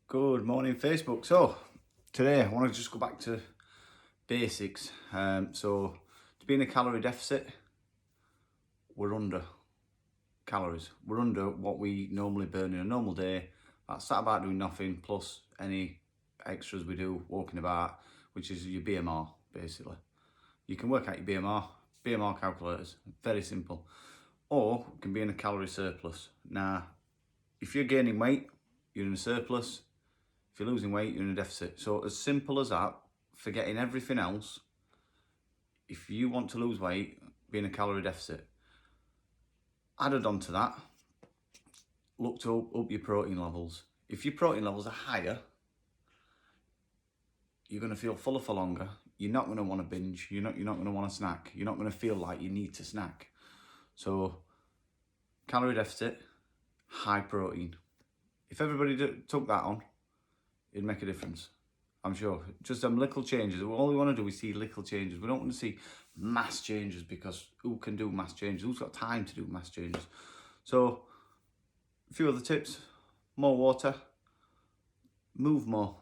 Good morning, Facebook. So today I want to just go back to basics. So to be in a calorie deficit, we're under calories. We're under what we normally burn in a normal day. That's that about doing nothing plus any extras we do walking about, which is your BMR basically. You can work out your BMR calculators, very simple. Or you can be in a calorie surplus. Now, if you're gaining weight, you're in a surplus. If you're losing weight, you're in a deficit. So as simple as that, forgetting everything else, if you want to lose weight, be in a calorie deficit. Added on to that, look to up your protein levels. If your protein levels are higher, you're going to feel fuller for longer. You're not going to want to binge. You're not going to want to snack. You're not going to feel like you need to snack. So calorie deficit, high protein. If everybody took that on, it'd make a difference, I'm sure. Just some little changes. All we want to do is see little changes. We don't want to see mass changes, because who can do mass changes? Who's got time to do mass changes? So a few other tips: more water, move more,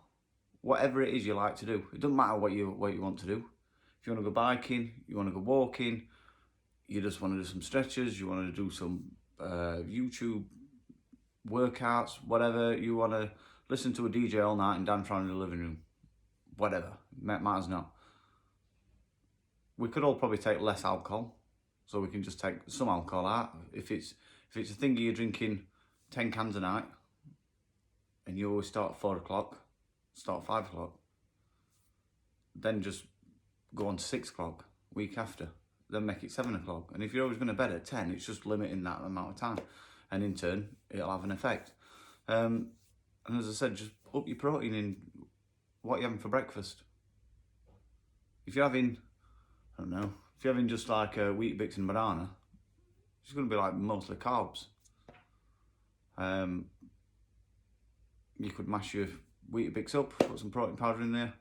whatever it is you like to do. It doesn't matter what you want to do. If you want to go biking, you want to go walking, you just want to do some stretches, you want to do some YouTube workouts, whatever, you want to listen to a DJ all night and dance around in the living room, whatever, matters not. We could all probably take less alcohol, so we can just take some alcohol out. If it's a thing you're drinking 10 cans a night, and you always start at 4 o'clock, start at 5 o'clock, then just go on to 6 o'clock week after, then make it 7 o'clock. And if you're always going to bed at 10, it's just limiting that amount of time, and in turn it'll have an effect. And as I said, just up your protein in what you're having for breakfast. If you're having, I don't know, if you're having just like a Weetabix and banana, it's going to be like mostly carbs. You could mash your Weetabix up, put some protein powder in there,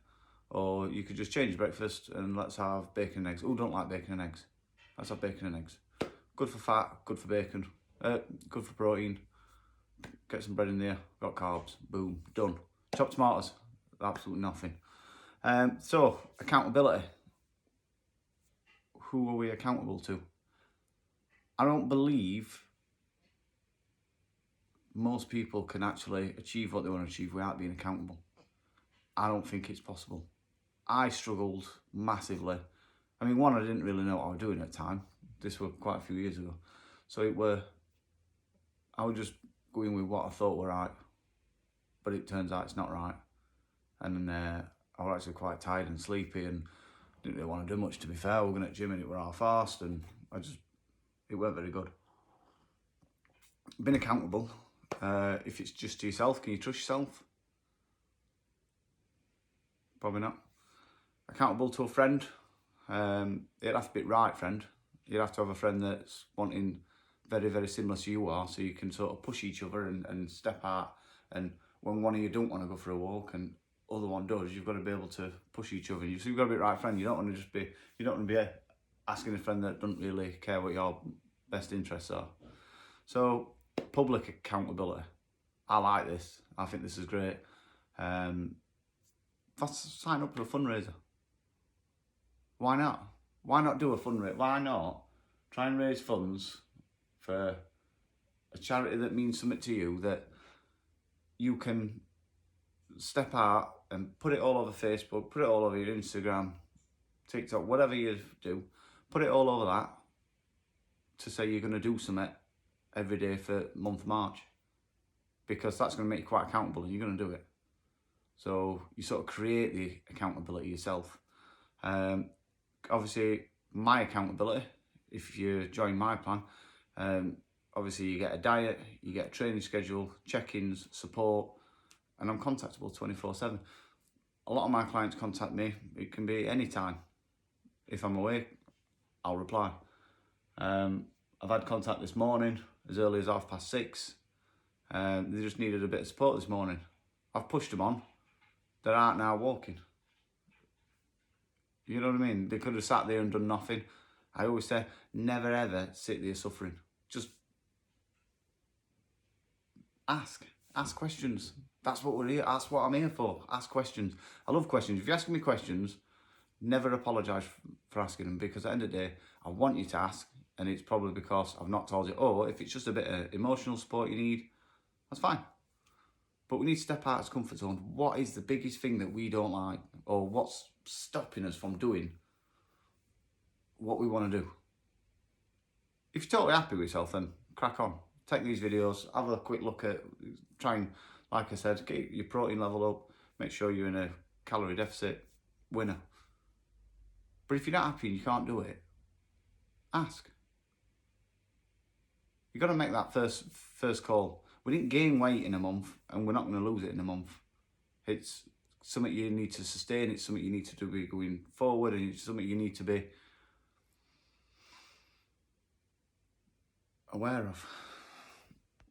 or you could just change your breakfast and let's have bacon and eggs. Who don't like bacon and eggs? Let's have bacon and eggs. Good for fat, good for bacon, good for protein. Get some bread in there, got carbs, boom, done. Chopped tomatoes, absolutely nothing. So, accountability. Who are we accountable to? I don't believe most people can actually achieve what they want to achieve without being accountable. I don't think it's possible. I struggled massively. I mean, one, I didn't really know what I was doing at the time. This was quite a few years ago. So I was just going with what I thought were right, but it turns out it's not right. And I was actually quite tired and sleepy and didn't really want to do much, to be fair. We were going to the gym and it were half-assed, and it weren't very good. Being accountable, if it's just to yourself, can you trust yourself? Probably not. Accountable to a friend, it'd have to be the right friend. You'd have to have a friend that's wanting very, very similar to you are, so you can sort of push each other and step out. And when one of you don't want to go for a walk and other one does, you've got to be able to push each other. So you've got to be the right friend. You don't want to be asking a friend that doesn't really care what your best interests are. So public accountability. I like this. I think this is great. Sign up for a fundraiser. Why not? Why not do a fundraiser? Why not try and raise funds for a charity that means something to you, that you can step out and put it all over Facebook, put it all over your Instagram, TikTok, whatever you do, put it all over that to say you're going to do something every day for the month of March, because that's going to make you quite accountable and you're going to do it. So you sort of create the accountability yourself. Obviously, my accountability, if you join my plan, obviously you get a diet, you get a training schedule, check-ins, support, and I'm contactable 24/7. A lot of my clients contact me. It can be any time. If I'm awake, I'll reply. I've had contact this morning as early as 6:30. They just needed a bit of support this morning. I've pushed them on. They aren't now walking. You know what I mean? They could have sat there and done nothing. I always say, never ever sit there suffering. Just ask questions. That's what we're here. That's what I'm here for. Ask questions. I love questions. If you're asking me questions, never apologise for asking them, because at the end of the day, I want you to ask, and it's probably because I've not told you. Or if it's just a bit of emotional support you need, that's fine. But we need to step out of our comfort zone. What is the biggest thing that we don't like, or what's stopping us from doing what we want to do? If you're totally happy with yourself, then crack on. Take these videos, have a quick look at, try and, like I said, get your protein level up, make sure you're in a calorie deficit, winner. But if you're not happy and you can't do it, ask. You've got to make that first call. We didn't gain weight in a month, and we're not going to lose it in a month. It's something you need to sustain, it's something you need to do going forward, and it's something you need to be aware of.